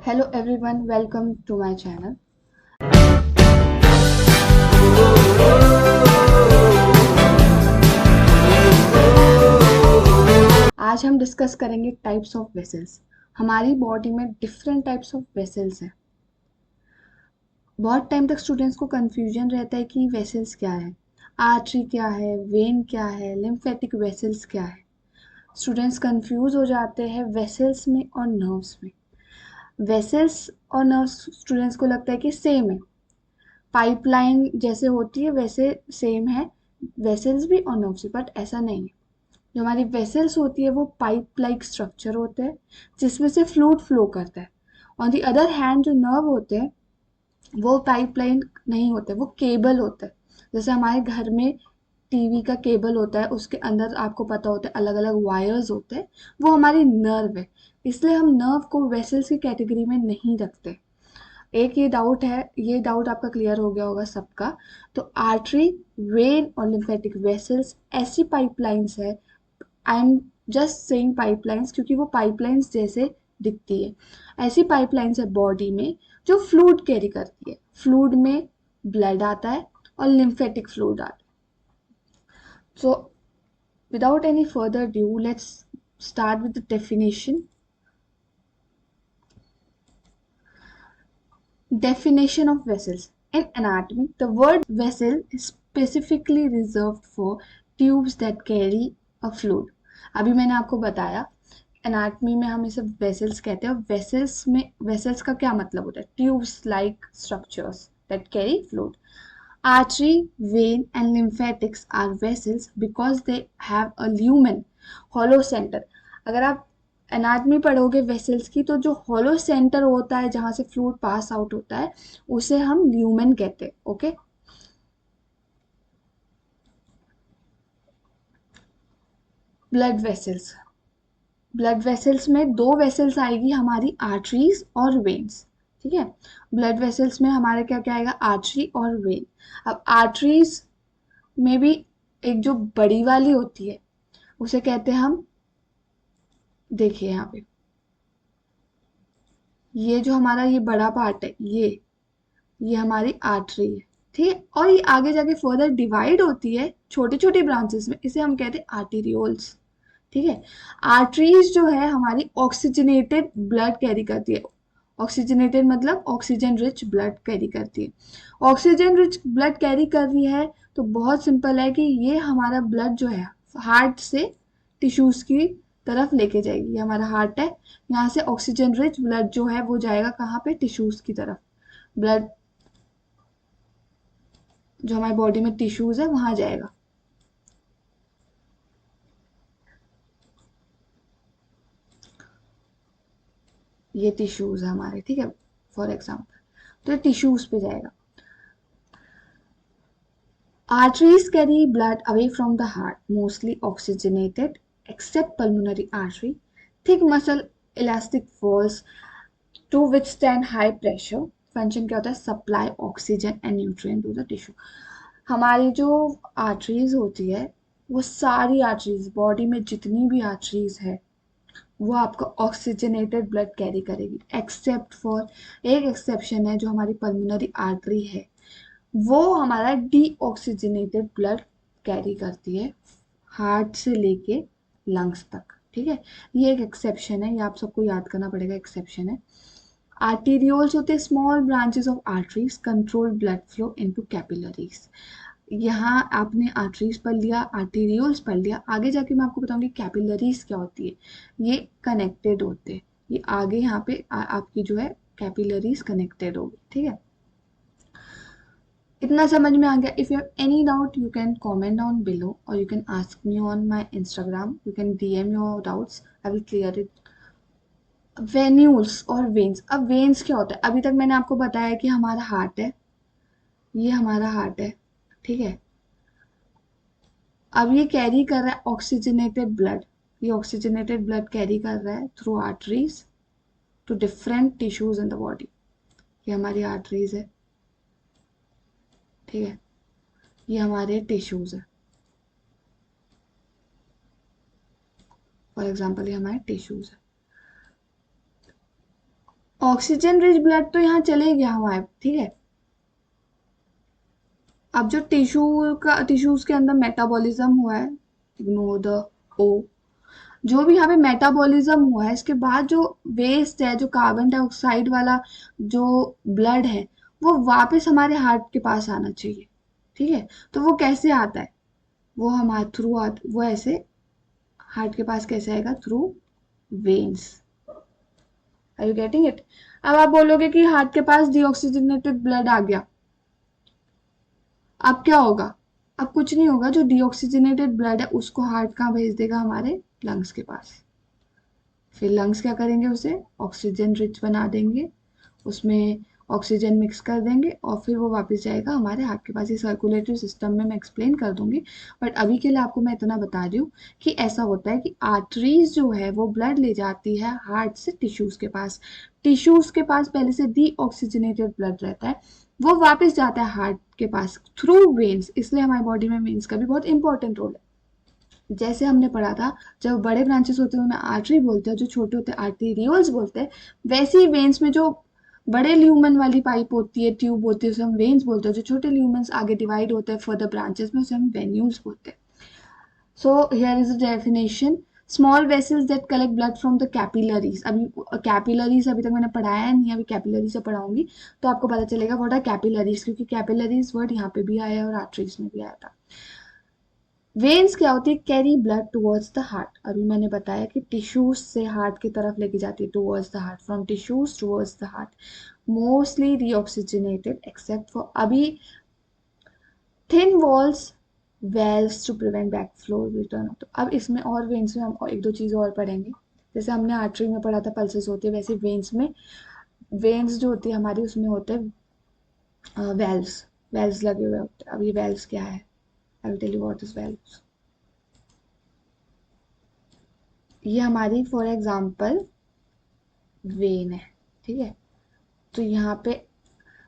Hello everyone, welcome to my channel. आज हम discuss करेंगे टाइप्स ऑफ वेसल्स। हमारी बॉडी में डिफरेंट टाइप्स ऑफ वेसल्स हैं। बहुत टाइम तक स्टूडेंट्स को कंफ्यूजन रहता है कि वेसल्स क्या है, आर्टरी क्या है, वेन क्या है, लिम्फेटिक वेसल्स क्या है। स्टूडेंट्स कंफ्यूज हो जाते हैं वेसल्स में और नर्व्स में। वेसल्स और नर्व्स स्टूडेंट्स को लगता है कि सेम है, पाइपलाइन जैसे होती है वैसे सेम है वेसल्स भी और नर्व्स भी, बट ऐसा नहीं है। जो हमारी वेसल्स होती है वो पाइप लाइक स्ट्रक्चर होते हैं जिसमें से फ्लूइड फ्लो करता है। ऑन दी अदर हैंड जो नर्व होते हैं वो पाइपलाइन नहीं होते, वो केबल होते हैं। जैसे हमारे घर में टीवी का केबल होता है, उसके अंदर आपको पता होता है अलग अलग वायर्स होते हैं, वो हमारी नर्व है। इसलिए हम नर्व को वेसल्स की कैटेगरी में नहीं रखते। एक ये डाउट है, ये डाउट आपका क्लियर हो गया होगा सबका। तो आर्टरी, वेन और लिम्फेटिक वेसल्स ऐसी पाइपलाइंस है। I am just saying pipelines क्योंकि वो पाइपलाइंस जैसे दिखती है। ऐसी पाइपलाइंस है बॉडी में जो फ्लूइड कैरी करती है। फ्लूइड में ब्लड आता है और लिम्फेटिक फ्लूइड आता है। So without any further due let's start with the definition. Definition of vessels. In anatomy, the word vessel is specifically reserved for tubes that carry a fluid. अभी मैंने आपको बताया एनाटमी में हम इसे वेसल्स कहते हैं। वेसल्स में वेसल्स का क्या मतलब होता है? Tubes like structures that carry fluid. Artery, vein and lymphatics are vessels because they have a lumen, hollow center. अगर आप एनाटमी पढ़ोगे वेसल्स की तो जो हॉलो सेंटर होता है जहां से फ्लूइड पास आउट होता है उसे हम ल्यूमेन कहते हैं. Okay. Blood vessels. Blood vessels में दो वेसल्स आएगी हमारी, आर्टरीज और वेन्स. ठीक है. ब्लड वेसल्स में हमारे क्या क्या आएगा? आर्टरी और वेन. अब आर्टरीज में भी एक जो बड़ी वाली होती है उसे कहते हैं हम, देखिए यहाँ पे ये जो हमारा ये बड़ा पार्ट है ये हमारी आर्टरी है. ठीक है. और ये आगे जाके फर्दर डिवाइड होती है छोटी छोटी ब्रांचेस में, इसे हम कहते हैं आर्टीरियोल्स. ठीक है. आर्टरीज जो है हमारी ऑक्सीजनेटेड ब्लड कैरी करती है. ऑक्सीजनेटेड मतलब ऑक्सीजन रिच ब्लड कैरी करती है. ऑक्सीजन रिच ब्लड कैरी कर रही है तो बहुत सिंपल है कि ये हमारा ब्लड जो है हार्ट से टिश्यूज की तरफ लेके जाएगी. ये हमारा हार्ट है, यहाँ से ऑक्सीजन रिच ब्लड जो है वो जाएगा कहाँ पे? टिश्यूज की तरफ. ब्लड जो हमारी बॉडी में टिश्यूज है वहां जाएगा. ये टिश्यूज है हमारे. ठीक है. फॉर एग्जाम्पल तो ये टिश्यूज पे जाएगा. Arteries carry blood away from the heart, mostly oxygenated, except pulmonary artery. Thick muscle elastic walls to withstand high pressure. Function क्या होता है? Supply oxygen and nutrient to the tissue. हमारी जो arteries होती है वो सारी आर्टरीज, बॉडी में जितनी भी आर्टरीज है वो आपका ऑक्सीजनेटेड ब्लड कैरी करेगी, एक्सेप्ट फॉर, एक एक्सेप्शन है जो हमारी पल्मोनरी आर्टरी है, वो हमारा डीऑक्सीजनेटेड ब्लड कैरी करती है हार्ट से लेके लंग्स तक. ठीक है. ये एक एक्सेप्शन है, ये आप सबको याद करना पड़ेगा, एक्सेप्शन है. आर्टीरियोल्स होते हैं small branches of arteries, control blood flow into capillaries. यहाँ आपने आर्टरीज पढ़ लिया, आर्टीरियोल्स पढ़ लिया, आगे जाके मैं आपको बताऊंगी कैपिलरीज क्या होती है. ये कनेक्टेड होते हैं, ये आगे यहाँ पे आपकी जो है कैपिलरीज कनेक्टेड होगी. ठीक है. इतना समझ में आ गया? If you have any doubt you can comment down below और you can ask me on my Instagram. You can DM your doubts, I will clear it. Venules और वेन्स. अब वेन्स क्या होता है? अभी तक मैंने आपको बताया कि हमारा हार्ट है, ये हमारा हार्ट है. ठीक है. अब ये कैरी कर रहा है ऑक्सीजनेटेड ब्लड, ये ऑक्सीजनेटेड ब्लड कैरी कर रहा है through arteries to different tissues in the body. ये हमारी आर्टरीज है. ठीक है. ये हमारे टिश्यूज है. फॉर एग्जाम्पल ये हमारे टिश्यूज है. ऑक्सीजन रिच ब्लड तो यहाँ चले गया हमारे, ठीक है। अब जो टिश्यूज के अंदर मेटाबॉलिज्म हुआ है, इग्नोर द ओ, जो भी यहाँ पे मेटाबॉलिज्म हुआ है, इसके बाद जो वेस्ट है, जो कार्बन डाइऑक्साइड वाला जो ब्लड है, वो वापस हमारे हार्ट के पास आना चाहिए, ठीक है। तो वो कैसे आता है, वो हमारे थ्रू वो ऐसे हार्ट के पास कैसे आएगा, through veins. Are you getting it? अब आप बोलोगे कि हार्ट के पास डीऑक्सीजनेटेड ब्लड आ गया, अब क्या होगा? अब कुछ नहीं होगा, जो डीऑक्सीजनेटेड ब्लड है उसको हार्ट कहाँ भेज देगा, हमारे लंग्स के पास। फिर लंग्स क्या करेंगे, उसे ऑक्सीजन रिच बना देंगे, उसमें ऑक्सीजन मिक्स कर देंगे और फिर वो वापस जाएगा हमारे हार्ट के पास। ये सर्कुलेटरी सिस्टम में मैं एक्सप्लेन कर दूंगी, बट अभी के लिए आपको मैं इतना बता रही हूँ कि ऐसा होता है कि आर्टरीज जो है वो ब्लड ले जाती है हार्ट से टिश्यूज के पास। टिश्यूज के पास पहले से डीऑक्सीजनेटेड ब्लड रहता है, वो वापस जाता है हार्ट के पास थ्रू वेन्स। इसलिए हमारी बॉडी में वेन्स का भी बहुत इंपॉर्टेंट रोल है। जैसे हमने पढ़ा था, जब बड़े ब्रांचेस होते हैं उन्हें आर्टरी बोलते हैं, जो छोटे होते हैं आर्टेरियोल्स बोलते हैं। वैसे ही वेन्स में जो बड़े ल्यूमन वाली पाइप होती है, ट्यूब होती है, उसे हम वेन्स बोलते हैं। जो छोटे ल्यूमन्स आगे डिवाइड होते हैं फर्दर ब्रांचेस में, उसे हम वेन्यूल्स बोलते हैं। So here is a definition, small vessels that collect blood from the capillaries. अभी कैपिलरीज अभी तक मैंने पढ़ाया नहीं, अभी कैपिलरी से पढ़ाऊंगी तो आपको पता चलेगा व्हाट आर कैपिलरीज, क्योंकि कैपिलरीज वर्ड यहाँ पे भी आया है और आर्टरीज में भी आया था। वेन्स क्या होती है, carry blood towards the heart. अभी मैंने बताया कि टिश्यूज से हार्ट की तरफ लेके जाती है, towards the heart, from tissues towards the heart, mostly deoxygenated except for अभी thin walls valves to prevent back flow return. तो अब इसमें और वेन्स में हम एक दो चीज़ें और पढ़ेंगे। जैसे हमने आर्टरी में पढ़ा था पल्सेस होती है, वैसे वेन्स में, वेन्स जो होती है हमारी उसमें होते हैं वेल्व्स, वेल्व्स लगे हुए होते हैं। अब ये वेल्व्स क्या है, I will tell you what is valves. ये हमारी फॉर एग्जांपल वेन है, ठीक है। तो यहाँ पे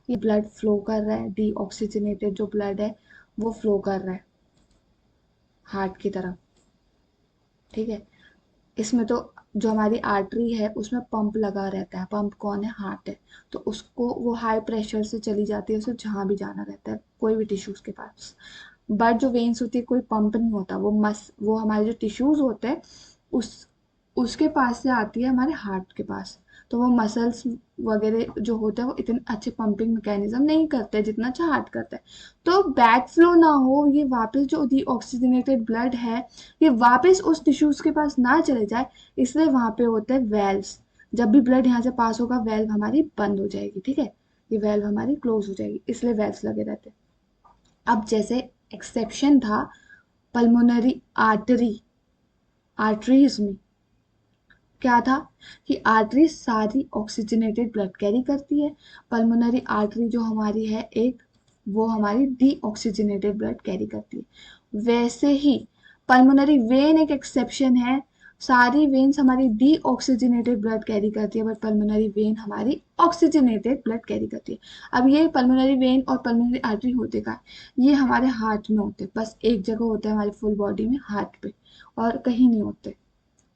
ये ब्लड फ्लो कर रहा है, डीऑक्सीजनेटेड जो ब्लड है वो फ्लो कर रहा है हार्ट की तरफ, ठीक है। इसमें तो जो हमारी आर्टरी है उसमें पंप लगा रहता है, पंप कौन है, हार्ट है। तो उसको वो हाई प्रेशर से चली जाती है, उसे जहाँ भी जाना रहता है, कोई भी टिश्यूज के पास। बट जो वेन्स होती है कोई पंप नहीं होता, वो हमारे जो टिश्यूज होते हैं उस उसके पास से आती है हमारे हार्ट के पास। तो वो मसल्स वगैरह जो होते हैं वो इतने अच्छे पंपिंग मैकेनिज्म नहीं करते जितना अच्छा हार्ट करता है। तो बैक फ्लो ना हो, ये वापस जो ऑक्सीजनेटेड ब्लड है ये वापस उस टिश्यूज के पास ना चले जाए, इसलिए वहां पे होते हैं वेल्व्स। जब भी ब्लड यहाँ से पास होगा वेल्व हमारी बंद हो जाएगी, ठीक है, ये वेल्व हमारी क्लोज हो जाएगी, इसलिए वेल्व्स लगे रहते हैं। अब जैसे एक्सेप्शन था पल्मोनरी आर्टरीज में, क्या था कि आर्टरी सारी ऑक्सीजनेटेड ब्लड कैरी करती है। पल्मोनरी आर्टरी जो हमारी है एक, वो हमारी डीऑक्सीजनेटेड ब्लड कैरी करती है। वैसे ही पल्मोनरी वेन एक एक्सेप्शन है, सारी वेन्स हमारी डीऑक्सीजनेटेड ब्लड कैरी करती है, बट पल्मोनरी वेन हमारी ऑक्सीजनेटेड ब्लड कैरी करती है। अब ये पल्मोनरी वेन और पल्मोनरी आर्टरी होते का, ये हमारे हार्ट में होते, बस एक जगह होता है हमारी फुल बॉडी में, हार्ट पे, और कहीं नहीं होते,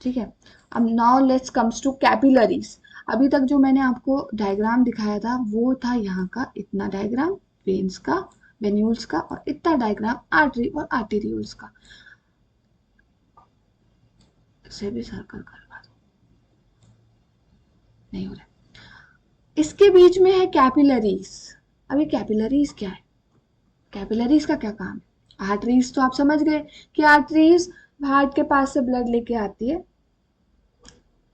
ठीक है। अब now let's comes to capillaries. अभी तक जो मैंने आपको डायग्राम दिखाया था वो था यहाँ का इतना डायग्राम वेन्स का, वेन्यूल्स का, और इतना डायग्राम आर्टरी और आर्टेरियोल्स का। इसे भी सर्कल करवा दो, नहीं हो रहा। इसके बीच में है कैपिलरीज। अब ये कैपिलरीज क्या है, कैपिलरीज का क्या काम है? आर्टरीज तो आप समझ गए कि आर्टरीज हार्ट के पास से ब्लड लेके आती है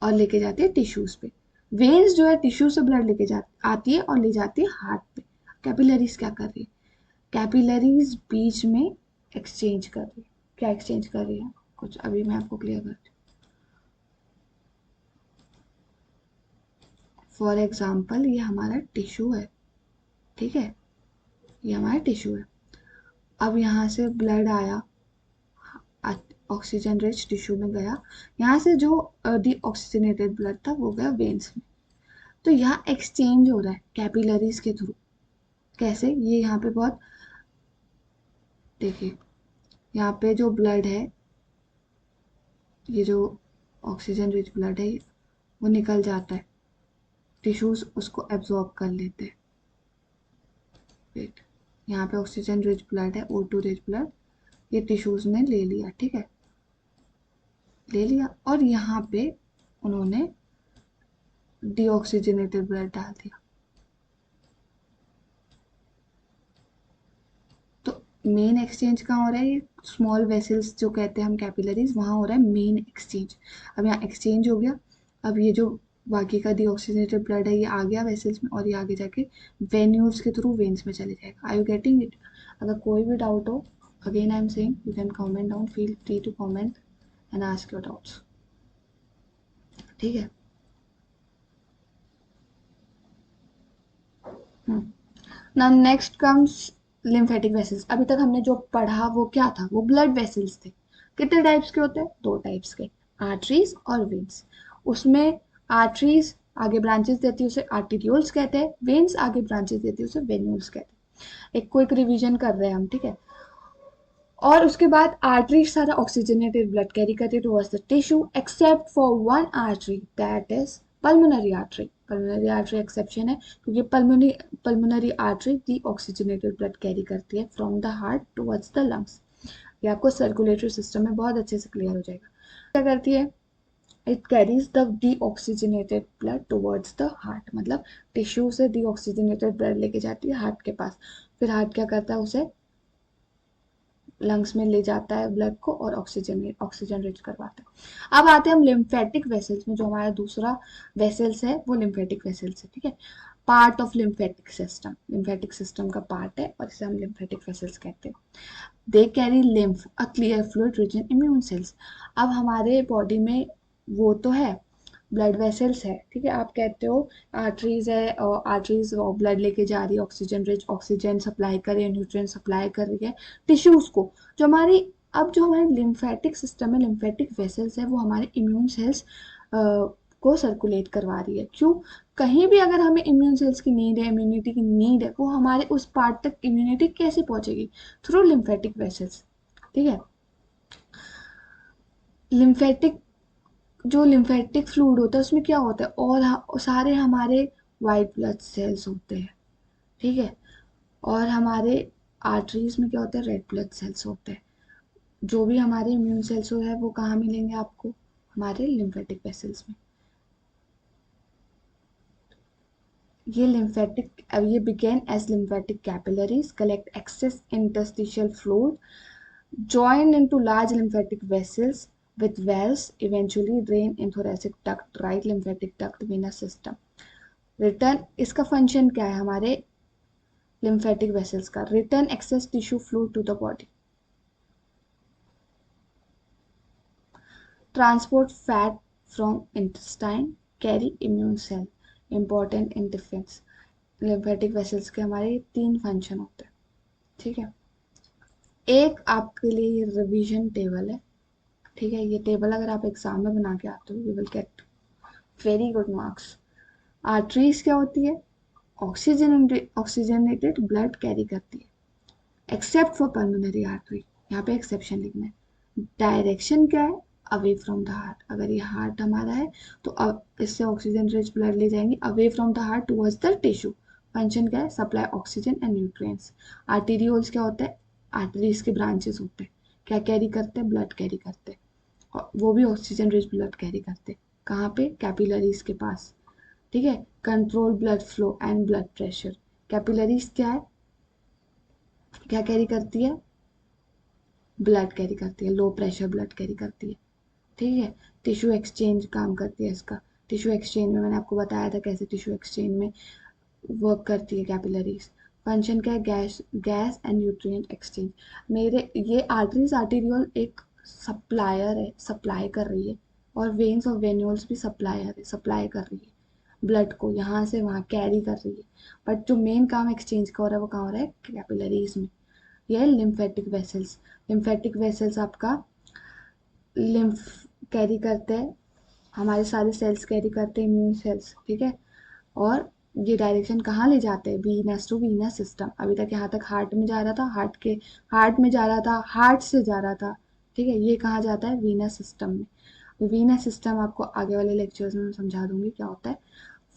और लेके जाती है टिश्यूज पे। वेन्स जो है टिश्यू से ब्लड लेके जा आती है और ले जाती है हार्ट पे। कैपिलरीज क्या कर रही है, कैपिलरीज बीच में एक्सचेंज कर रही है। क्या एक्सचेंज कर रही है, कुछ अभी मैं आपको क्लियर करती हूँ। फॉर एग्जाम्पल ये हमारा टिश्यू है, ठीक है, ये हमारा टिश्यू है। अब यहाँ से ब्लड आया, ऑक्सीजन रिच टिश्यू में गया, यहाँ से जो डीऑक्सीजनेटेड ब्लड था वो गया वेन्स में। तो यहाँ एक्सचेंज हो रहा है कैपिलरीज के थ्रू। कैसे, ये यहाँ पे बहुत, देखिए यहाँ पे जो ब्लड है, ये जो ऑक्सीजन रिच ब्लड है वो निकल जाता है टिश्यूज उसको एब्जॉर्ब कर लेते हैं। वेट, यहाँ पे ऑक्सीजन रिच ब्लड है, O2 रिच ब्लड, ये टिश्यूज ने ले लिया, ठीक है, ले लिया, और यहाँ पे उन्होंने डीऑक्सीजनेटेड ब्लड डाल दिया। तो मेन एक्सचेंज कहाँ हो रहा है, ये स्मॉल वेसल्स जो कहते हैं हम कैपिलरीज, वहाँ हो रहा है मेन एक्सचेंज। अब यहाँ एक्सचेंज हो गया, अब ये जो बाकी का डीऑक्सीजनेटेड ब्लड है ये आ गया वेसल्स में, और ये आगे जाके वेन्यूल्स के थ्रू वेन्स में चले जाएगा। Are you getting it? अगर कोई भी डाउट हो, again I am saying you can comment down, feel free to comment and ask your doubts, ठीक है। Now next comes lymphatic vessels. अभी तक हमने जो पढ़ा वो क्या था, वो ब्लड वेसल्स थे। कितने टाइप्स के होते हैं? दो टाइप्स के, आर्टरीज और वेन्स। उसमें आर्टरीज आगे ब्रांचेस देती है, उसे आर्टीरियोल्स कहते हैं, वेन्स आगे ब्रांचेस देती है, उसे वेन्यूल्स कहते हैं। एक क्विक रिवीजन कर रहे हैं हम, ठीक है। और उसके बाद आर्टरी सारा ऑक्सीजनेटेड ब्लड कैरी करती है towards the tissue, except for one artery, that is pulmonary artery. Pulmonary artery exception है, क्योंकि पल्मोनरी आर्टरी दी ऑक्सीजनेटेड ब्लड कैरी करती है from the heart towards the lungs. ये आपको सर्कुलेटरी सिस्टम में बहुत अच्छे से क्लियर हो जाएगा। क्या करती है? It carries the deoxygenated blood towards the heart, मतलब टिश्यू से डीऑक्सीजनेटेड ब्लड लेके जाती है हार्ट के पास, फिर हार्ट क्या करता है, उसे लंग्स में ले जाता है ब्लड को और ऑक्सीजन रिच करवाता है। अब आते हैं हम लिम्फेटिक वेसल्स में। जो हमारा दूसरा वेसल्स है वो लिम्फेटिक वेसल्स है, ठीक है, part of lymphatic system, lymphatic system का पार्ट है और इसे हम लिम्फेटिक वेसल्स कहते हैं। They carry lymph, a clear fluid rich in immune cells. अब हमारे बॉडी में वो तो है, ब्लड वेसल्स है, ठीक है, आप कहते हो आर्टरीज है, और आर्टरीज ब्लड लेके जा रही है, ऑक्सीजन रिच ऑक्सीजन सप्लाई कर रही है, न्यूट्रिएंट सप्लाई कर रही है टिश्यूज को। जो हमारी अब जो हमारे लिम्फेटिक सिस्टम है, लिम्फेटिक वेसल्स है, वो हमारे इम्यून सेल्स को सर्कुलेट करवा रही है। क्यों? कहीं भी अगर हमें इम्यून सेल्स की नीड है, इम्यूनिटी की नीड है, वो हमारे उस पार्ट तक इम्यूनिटी कैसे पहुंचेगी? थ्रू लिम्फेटिक वेसल्स, ठीक है। लिम्फेटिक जो लिम्फेटिक फ्लूइड होता है उसमें क्या होता है, और सारे हमारे वाइट ब्लड सेल्स होते हैं, ठीक है, और हमारे आर्टरीज में क्या होता है, रेड ब्लड सेल्स होते हैं। जो भी हमारे इम्यून सेल्स है वो कहाँ मिलेंगे आपको? हमारे लिम्फेटिक वेसल्स में। ये लिम्फेटिक, अब ये begin as lymphatic capillaries, collect excess interstitial fluid, join into large lymphatic vessels with valves, eventually drain in thoracic duct, right lymphatic duct, venous system. Return, इसका फंक्शन क्या है हमारे lymphatic vessels का? Return excess tissue fluid to the body, transport fat from intestine, carry immune cell, important in defense. lymphatic vessels के हमारे तीन function होते हैं, ठीक है। एक आपके लिए रिवीजन टेबल है, ठीक है, ये टेबल अगर आप एग्जाम में बना के आते हो you will get very good marks. Arteries क्या होती है? ऑक्सीजनेटेड ब्लड कैरी करती है, एक्सेप्ट फॉर पल्मोनरी आर्टरी, यहाँ पे एक्सेप्शन लिखना है। डायरेक्शन क्या है? Away from the heart. अगर ये हार्ट हमारा है तो अब इससे ऑक्सीजन रिच ब्लड ले जाएंगे away from the heart towards the tissue. Function क्या है? Supply oxygen and nutrients. Arterioles क्या होता है? आर्टरीज के ब्रांचेस होते हैं, क्या कैरी करते हैं? ब्लड कैरी करते हैं, और वो भी ऑक्सीजन रिच ब्लड कैरी करते हैं। कहाँ पे? कैपिलरीज के पास, ठीक है। Control blood flow and blood pressure. Capillaries क्या है? क्या कैरी करती है? ब्लड कैरी करती है, लो प्रेशर ब्लड कैरी करती है, ठीक है। टिश्यू एक्सचेंज काम करती है इसका। टिश्यू एक्सचेंज में मैंने आपको बताया था कैसे टिश्यू एक्सचेंज में वर्क करती है कैपिलरीज। फंक्शन क्या है? Gas gas and nutrient exchange. मेरे ये आर्टरीज आर्टीरियोल एक सप्लायर है, सप्लाई कर रही है, और वेन्स और वेन्यूल्स भी सप्लायर है, सप्लाई कर रही है ब्लड को, यहाँ से वहाँ कैरी कर रही है। बट जो मेन काम एक्सचेंज का हो रहा है वो कहाँ हो रहा है? कैपिलरीज में। यह है लिम्फेटिक वेसल्स। लिम्फेटिक वेसल्स आपका लिम्फ कैरी करते हैं, हमारे सारे सेल्स कैरी करते हैं, इम्यून सेल्स, ठीक है। और ये डायरेक्शन कहाँ ले जाते हैं? Venous to venous system. अभी तक यहाँ तक हार्ट में जा रहा था, हार्ट में जा रहा था, हार्ट से जा रहा था, ठीक है। ये कहाँ जाता है? वीनस सिस्टम में। वीनस सिस्टम आपको आगे वाले लेक्चर्स में समझा दूंगी क्या होता है।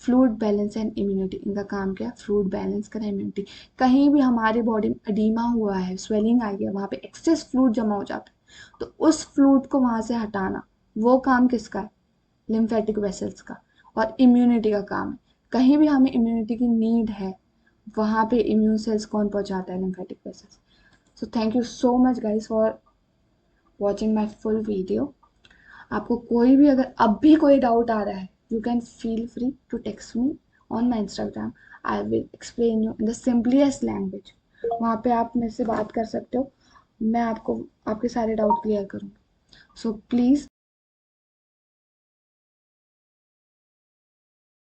Fluid balance and immunity. इनका काम क्या है? फ्लूइड बैलेंस करना, इम्यूनिटी। कहीं भी हमारी बॉडी में एडीमा हुआ है, स्वेलिंग आई है, वहाँ पे एक्सेस फ्लूइड जमा हो जाता है, तो उस फ्लूइड को वहाँ से हटाना, वो काम किसका है? लिम्फेटिक वेसल्स का। और इम्यूनिटी का काम है, कहीं भी हमें इम्यूनिटी की नीड है, वहाँ पे इम्यून सेल्स कौन पहुँचाता है? Lymphatic vessels. So thank you so much guys for watching my full video. आपको कोई भी अगर अब भी कोई डाउट आ रहा है, you can feel free to text me on my Instagram. I will explain you in the simplest language. वहाँ पे आप मेरे से बात कर सकते हो, मैं आपको आपके सारे डाउट क्लियर करूँगी। So please